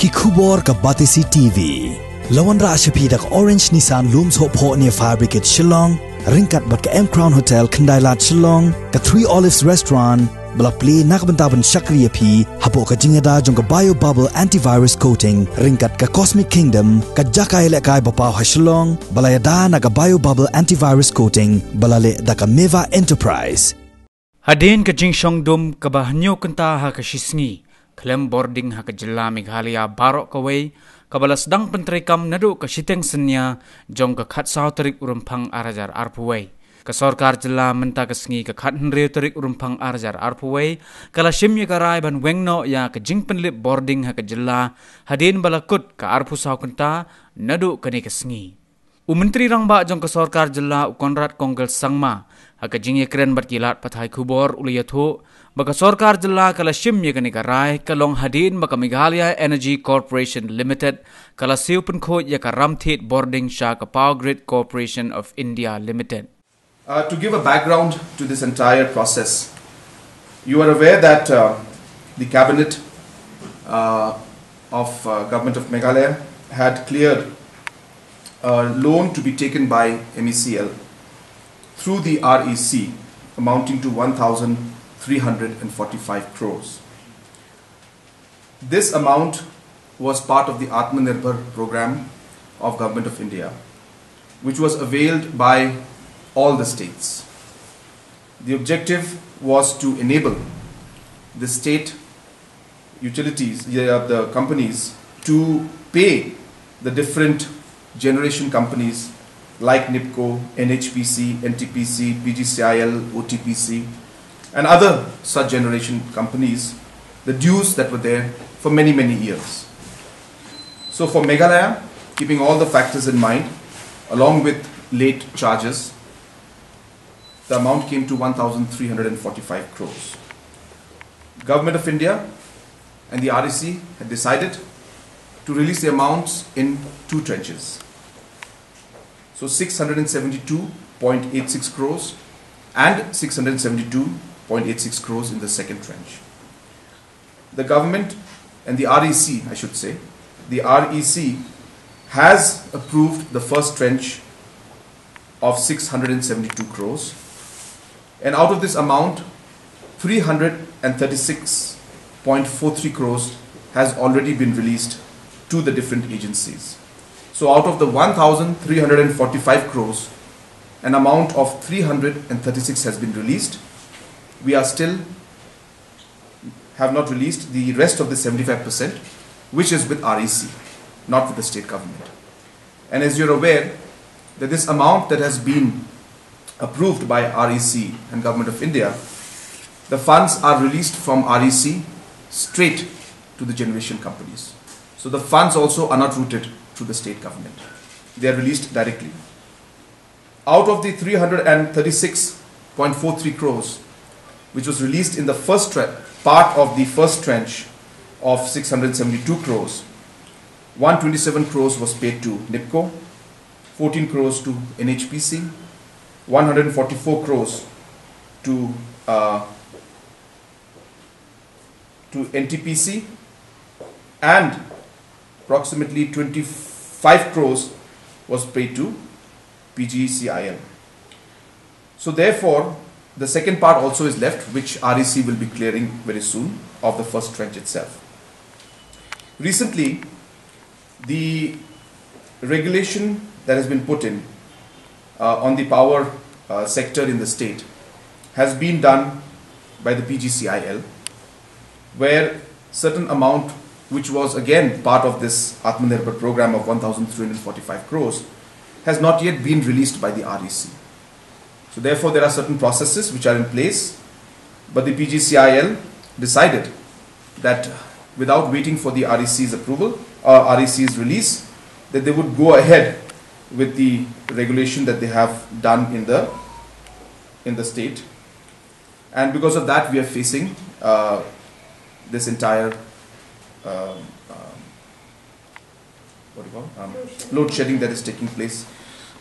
Kikubor ka Batisi TV. Lawan ra ashapi dak Orange Nissan Looms Hope Ho near Fabricate Shillong. Ringkat bat ka M Crown Hotel Kandailat Shillong. Ka Three Olives Restaurant. Bala play nakbantaban Shakriya P. Hapo ka jingada jong ka Bio Bubble Antivirus Coating. Ringkat ka Cosmic Kingdom. Ka Jakai Lekai Bapaw ha Shillong. Bala yada na ka Bio Bubble Antivirus Coating. Bala le da ka Meva Enterprise. Hadin ka Jingshong Dum ka bahanyo kanta ha ka Shisngi. Klem boarding ha ka Jilla Meghalaya Barok kaway. Kabalasdang pentrikam nadu ka Shiteng Senya jong ka khat saw tarik urumpang arajar arpuway. Ka Sorkar Jilla menta ka Sngi ka khat henreu tarik urumpang arajar arpuway. Kala shimya ka rai ban wengno ya ka jingpenlip boarding ha ka Jilla. Hadin balakut ka arpu saw kanta nadu ka ni ka Sngi. Menteri Rangba jong ka Sorkar Jilla Konrad Kongkel Sangma ha ka jingye kren berkilat pathai kubor uliyathu. Baka Sorkar Jilla kala shimya kani ka rai kalong hadin baka Meghalaya Energy Corporation Limited kala siupan ko ya ka Ramthit Boarding Sha ka Power Grid Corporation of India Limited. To give a background to this entire process, you are aware that the cabinet of Government of Meghalaya had cleared a loan to be taken by MECL through the REC amounting to 1,345 crores. This amount was part of the Atmanirbhar program of Government of India, which was availed by all the states. The objective was to enable the state utilities, the companies, to pay the different generation companies like NIPCO, NHPC, NTPC, PGCIL, OTPC, and other such generation companies, the dues that were there for many, many years. So for Meghalaya, keeping all the factors in mind, along with late charges, the amount came to 1,345 crores. Government of India and the REC had decided to release the amounts in two tranches. So 672.86 crores and 672.86 crores in the second tranche. The government and the REC, I should say, the REC has approved the first tranche of 672 crores. And out of this amount, 336.43 crores has already been released to the different agencies. So out of the 1,345 crores, an amount of 336 has been released. We are still have not released the rest of the 75%, which is with REC, not with the state government. And as you're aware, that this amount that has been approved by REC and Government of India, the funds are released from REC straight to the generation companies. So the funds also are not routed through the state government. They are released directly. Out of the 336.43 crores, which was released in the first part of the first tranche of 672 crores, 127 crores was paid to NIPCO, 14 crores to NHPC, 144 crores to NTPC, and approximately 25 crores was paid to PGCIL. So therefore, the second part also is left, which REC will be clearing very soon of the first tranche itself. Recently, the regulation that has been put in on the power sector in the state has been done by the PGCIL, where certain amount, which was again part of this Atmanirbhar program of 1,345 crores, has not yet been released by the REC. So therefore there are certain processes which are in place, but the PGCIL decided that without waiting for the REC's approval or REC's release, that they would go ahead with the regulation that they have done in the state. And because of that, we are facing this entire load shedding that is taking place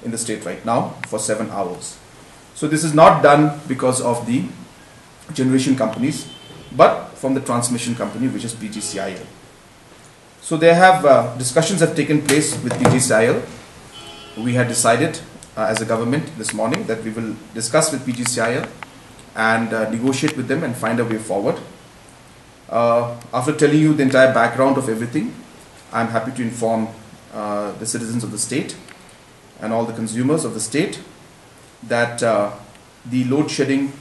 in the state right now for 7 hours. So this is not done because of the generation companies, but from the transmission company, which is PGCIL. So there have discussions have taken place with PGCIL. We had decided as a government this morning that we will discuss with PGCIL and negotiate with them and find a way forward. After telling you the entire background of everything, I am happy to inform the citizens of the state and all the consumers of the state that the load shedding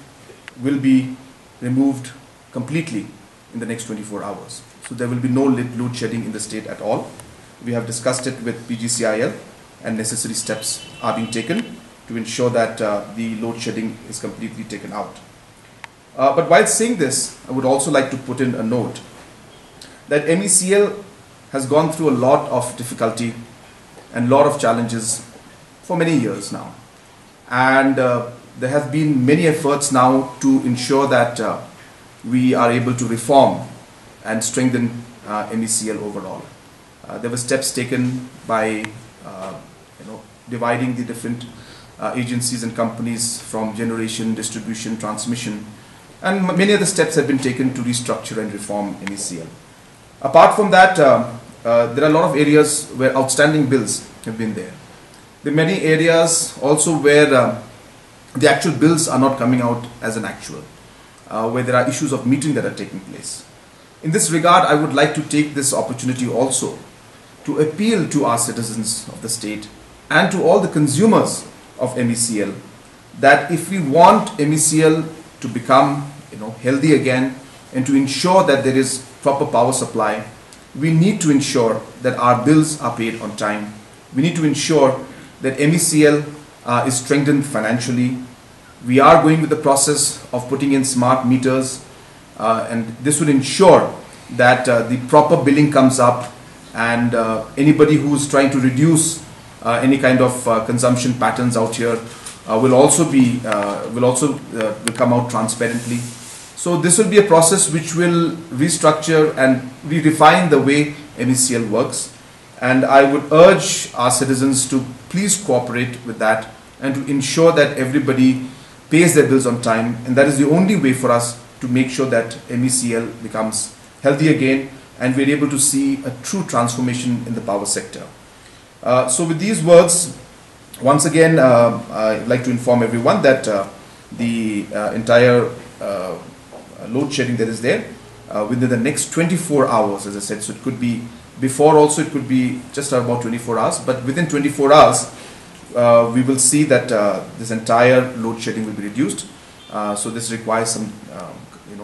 will be removed completely in the next 24 hours. So there will be no load shedding in the state at all. We have discussed it with PGCIL and necessary steps are being taken to ensure that the load shedding is completely taken out. But while saying this, I would also like to put in a note that MECL has gone through a lot of difficulty and a lot of challenges for many years now. And there have been many efforts now to ensure that we are able to reform and strengthen MECL overall. There were steps taken by dividing the different agencies and companies from generation, distribution, transmission, and many other steps have been taken to restructure and reform MECL. Apart from that, there are a lot of areas where outstanding bills have been there. There are many areas also where the actual bills are not coming out as an actual, where there are issues of metering that are taking place. In this regard, I would like to take this opportunity also to appeal to our citizens of the state and to all the consumers of MECL that if we want MECL to become healthy again and to ensure that there is proper power supply, we need to ensure that our bills are paid on time. We need to ensure that MECL is strengthened financially. We are going with the process of putting in smart meters and this will ensure that the proper billing comes up and anybody who is trying to reduce any kind of consumption patterns out here will also come out transparently. So this will be a process which will restructure and redefine the way MECL works, and I would urge our citizens to please cooperate with that and to ensure that everybody pays their bills on time, and that is the only way for us to make sure that MECL becomes healthy again and we're able to see a true transformation in the power sector. So with these words, once again I'd like to inform everyone that the entire load shedding that is there within the next 24 hours, as I said, so it could be before also, it could be just about 24 hours, but within 24 hours we will see that this entire load shedding will be reduced. So this requires some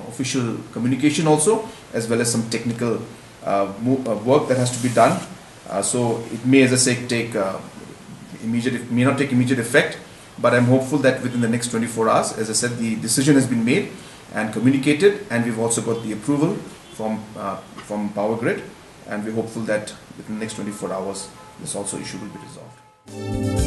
official communication also, as well as some technical work that has to be done. So it may, as I say, may not take immediate effect, but I'm hopeful that within the next 24 hours, as I said, the decision has been made and communicated, and we've also got the approval from Power Grid, and we're hopeful that within the next 24 hours this also issue will be resolved.